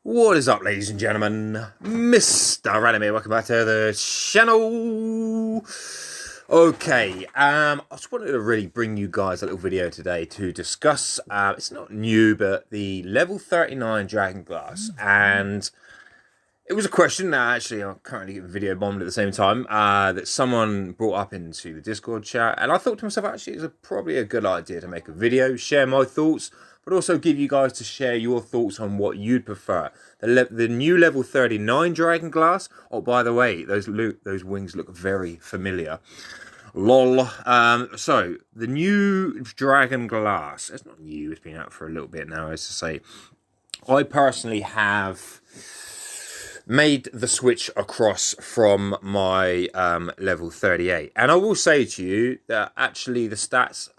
What is up, ladies and gentlemen? Mr. Anime, welcome back to the channel. Okay, I just wanted to really bring you guys a little video today to discuss, it's not new, but the level 39 Dragonglass. And it was a question that actually I'm currently getting video bombed at the same time, that someone brought up into the Discord chat. And I thought to myself, actually, it's probably a good idea to make a video, share my thoughts, but also give you guys to share your thoughts on what you'd prefer. The new level 39 Dragonglass. Oh, by the way, those wings look very familiar. Lol. So, the new Dragonglass. It's not new, it's been out for a little bit now, as to say. I personally have made the switch across from my level 38, and I will say to you that actually the stats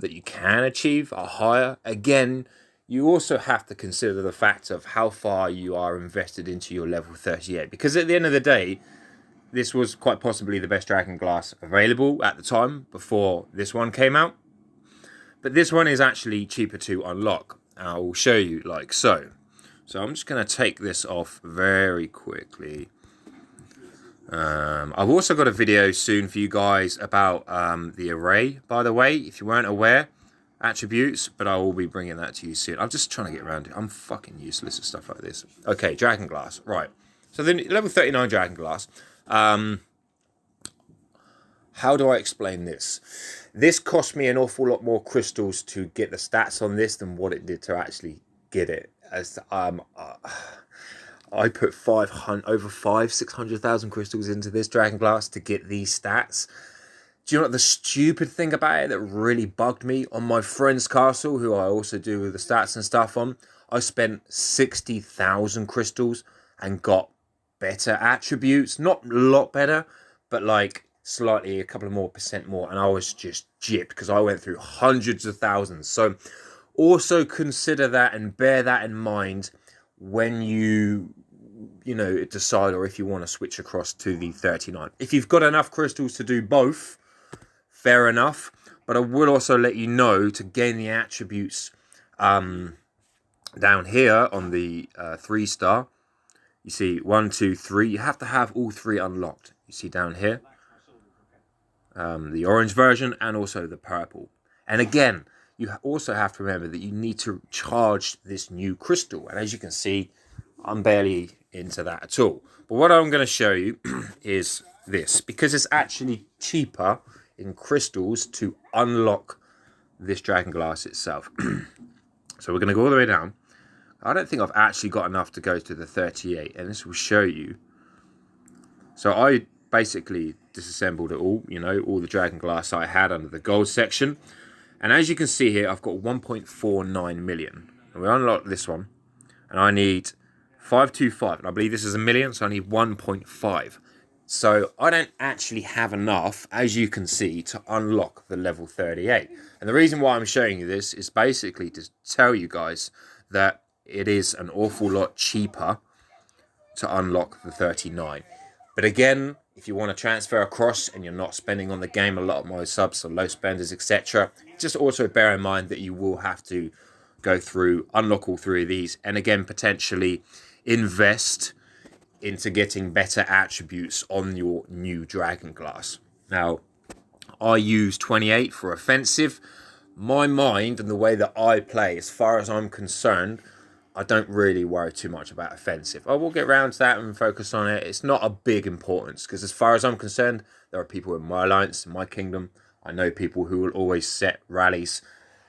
that you can achieve are higher. Again, you also have to consider the fact of how far you are invested into your level 38, because at the end of the day, this was quite possibly the best Dragonglass available at the time before this one came out, but this one is actually cheaper to unlock. I will show you like so. So I'm just going to take this off very quickly. I've also got a video soon for you guys about the array, by the way, if you weren't aware, attributes, but I will be bringing that to you soon. I'm just trying to get around it. I'm fucking useless at stuff like this. Okay, Dragonglass, right. So the level 39 Dragonglass. How do I explain this? This cost me an awful lot more crystals to get the stats on this than what it did to actually get it. As I put over 600,000 crystals into this Dragonglass to get these stats. Do you know what the stupid thing about it that really bugged me? On my friend's castle, who I also do the stats and stuff on, I spent 60,000 crystals and got better attributes. Not a lot better, but like slightly a couple of more percent more, and I was just gypped because I went through hundreds of thousands. So also consider that and bear that in mind when you decide, or if you want to switch across to the 39. If you've got enough crystals to do both, fair enough, but I will also let you know to gain the attributes down here on the 3-star. You see 1, 2, 3. You have to have all 3 unlocked. You see down here the orange version and also the purple. And again, you also have to remember that you need to charge this new crystal. And as you can see, I'm barely into that at all. But what I'm going to show you is this, because it's actually cheaper in crystals to unlock this Dragonglass itself. So we're going to go all the way down. I don't think I've actually got enough to go to the 38, and this will show you. So I basically disassembled it all, all the Dragonglass I had under the gold section. And as you can see here, I've got 1.49 million. And we unlock this one. And I need 525. And I believe this is a million, so I need 1.5. So I don't actually have enough, as you can see, to unlock the level 38. And the reason why I'm showing you this is basically to tell you guys that it is an awful lot cheaper to unlock the 39. But again, if you want to transfer across and you're not spending on the game a lot of my subs, so low spenders, etc., just also bear in mind that you will have to go through, unlock all 3 of these, and again, potentially invest into getting better attributes on your new Dragonglass. Now, I use 28 for offensive. My mind and the way that I play, as far as I'm concerned, I don't really worry too much about offensive. I will get around to that and focus on it. It's not a big importance, because as far as I'm concerned, there are people in my alliance, in my kingdom. I know people who will always set rallies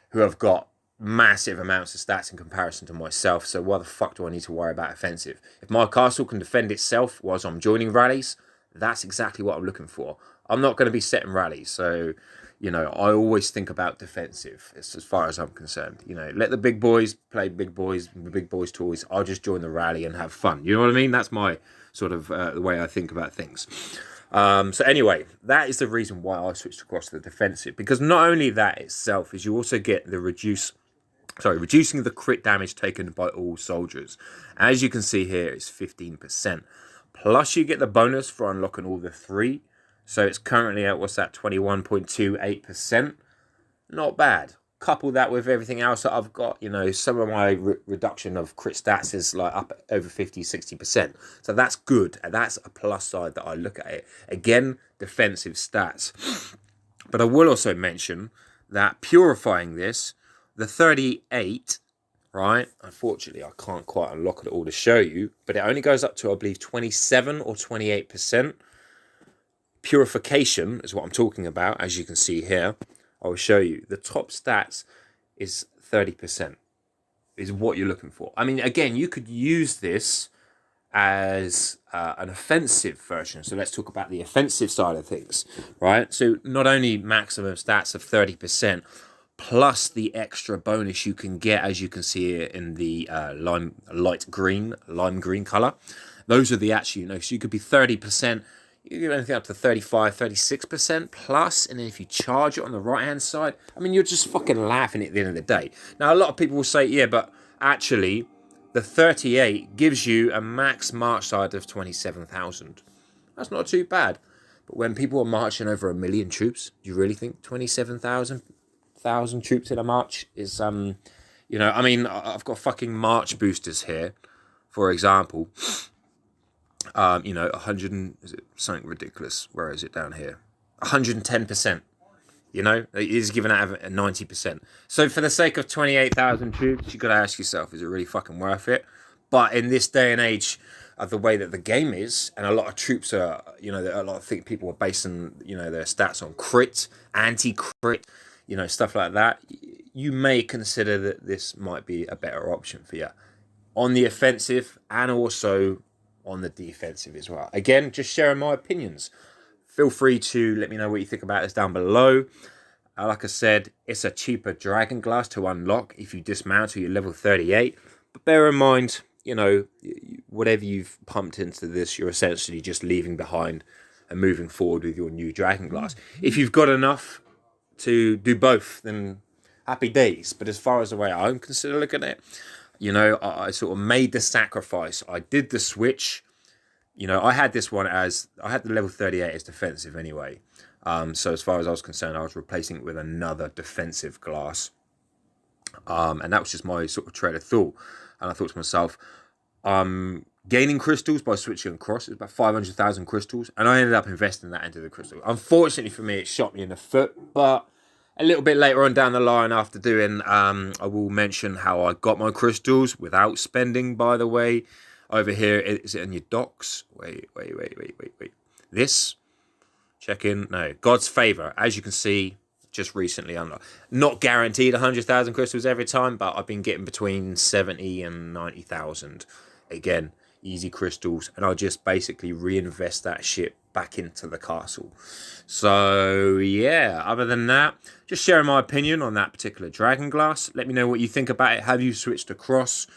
who have got massive amounts of stats in comparison to myself. So why the fuck do I need to worry about offensive? If my castle can defend itself whilst I'm joining rallies, that's exactly what I'm looking for. I'm not going to be setting rallies, so I always think about defensive as far as I'm concerned. Let the big boys play big boys, big boys toys. I'll just join the rally and have fun. You know what I mean? That's my sort of the way I think about things. So anyway, that is the reason why I switched across to the defensive, because not only that itself is you also get the reducing the crit damage taken by all soldiers. As you can see here, it's 15%. Plus you get the bonus for unlocking all the 3. So it's currently at, what's that, 21.28%. Not bad. couple that with everything else that I've got, you know, some of my reduction of crit stats is like up over 50-60%. So that's good, and that's a plus side that I look at it. Again, defensive stats. But I will also mention that purifying this, the 38, right? Unfortunately, I can't quite unlock it all to show you, but it only goes up to, I believe, 27 or 28%. Purification is what I'm talking about, as you can see here. I will show you. The top stats is 30%, is what you're looking for. I mean, again, you could use this as an offensive version. So let's talk about the offensive side of things, right? So not only maximum stats of 30%, plus the extra bonus you can get, as you can see here in the lime green color. Those are the actual, you know, so you could be 30%, you get anything up to 35, 36% plus, and then if you charge it on the right-hand side, I mean, you're just fucking laughing at the end of the day. Now, a lot of people will say, yeah, but actually, the 38 gives you a max march side of 27,000. That's not too bad. But when people are marching over 1 million troops, do you really think 27,000 troops in a march is, you know, I mean, I've got fucking march boosters here, for example. You know, 100, is it something ridiculous? Where is it down here? 110%. You know, it is given out of 90%. So for the sake of 28,000 troops, you've got to ask yourself, is it really fucking worth it? But in this day and age of the way that the game is, and a lot of troops are, you know, a lot of people are basing, you know, their stats on crit, anti-crit, you know, stuff like that, you may consider that this might be a better option for you on the offensive and also on the defensive as well. Again, just sharing my opinions. Feel free to let me know what you think about this down below. Like I said, it's a cheaper Dragonglass to unlock if you dismantle your level 38. But bear in mind, you know, whatever you've pumped into this, you're essentially just leaving behind and moving forward with your new Dragonglass. If you've got enough to do both, then happy days. But as far as the way I'm considering looking at it, you know, I sort of made the sacrifice. I did the switch. You know, I had this one as, I had the level 38 as defensive anyway. So as far as I was concerned, I was replacing it with another defensive glass. And that was just my sort of trail of thought. And I thought to myself, gaining crystals by switching across, it was about 500,000 crystals. And I ended up investing that into the crystal. Unfortunately for me, it shot me in the foot. But a little bit later on down the line after doing, I will mention how I got my crystals without spending, by the way. Over here, is it in your docs? Wait. This? Check in. No. God's Favor. As you can see, just recently unlocked. Not guaranteed 100,000 crystals every time, but I've been getting between 70 and 90,000. Again, easy crystals. And I'll just basically reinvest that shit back into the castle. So, yeah. Other than that, just sharing my opinion on that particular Dragonglass. Let me know what you think about it. Have you switched across?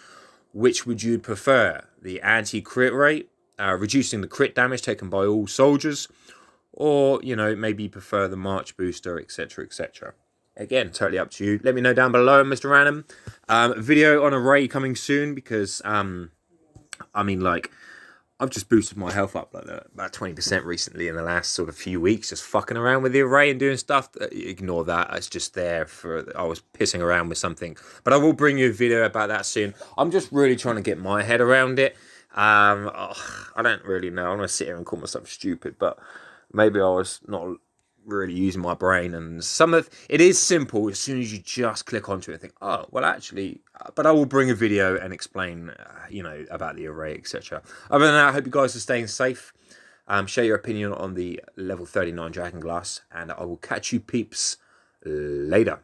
Which would you prefer? The anti-crit rate, reducing the crit damage taken by all soldiers, or, you know, maybe you prefer the march booster, etc., etc. Again, totally up to you. Let me know down below, Mr. Random. Video on array coming soon because, I mean, like, I've just boosted my health up like about 20% recently in the last sort of few weeks, just fucking around with the array and doing stuff. Ignore that. It's just there for, I was pissing around with something. But I will bring you a video about that soon. I'm just really trying to get my head around it. I don't really know. I'm going to sit here and call myself stupid, but maybe I was not really using my brain, and some of it is simple as soon as you just click onto it and think, oh well, actually, but I will bring a video and explain you know, about the array, etc. Other than that, I hope you guys are staying safe. Share your opinion on the level 39 Dragonglass, and I will catch you peeps later.